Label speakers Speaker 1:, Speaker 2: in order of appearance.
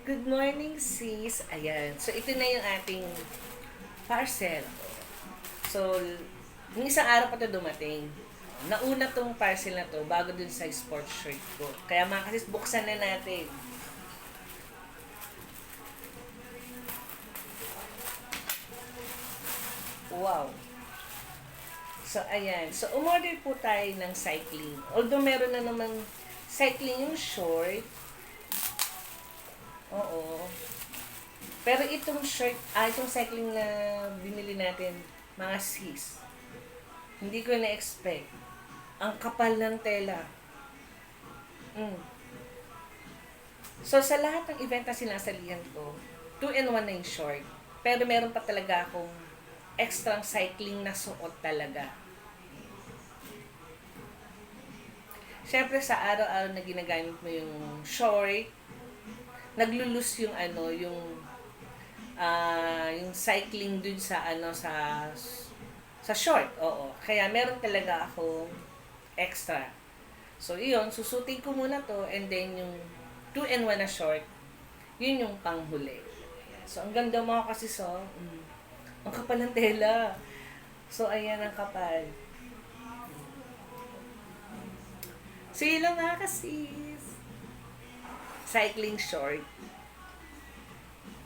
Speaker 1: Good morning, sis. Ayan. So, ito na yung ating parcel. So, yung isang araw pa to dumating. Nauna tong parcel na to bago dun sa sports shirt ko. Kaya mga kasis, buksan na natin. Wow. So, ayan. So, umorder po tayo ng cycling. Although meron na naman cycling yung short. Oo. Pero itong shirt, itong cycling na binili natin, mga sis, hindi ko na-expect. Ang kapal ng tela. Mm. So, sa lahat ng event na sinasalihan ko, 2-in-1 na yung short. Pero meron pa talaga akong extra cycling na suot talaga. Siyempre, sa araw-araw na ginagamit mo yung short, naglulus yung yung cycling dun sa sa short, oo. Kaya meron talaga akong extra. So, iyon, susutin ko muna to and then yung 2-in-1 na short, yun yung panghuli. So, ang ganda mga kasi ang kapal ng tela. So, ayan ang kapal. So, yun lang mga kasis. Cycling short.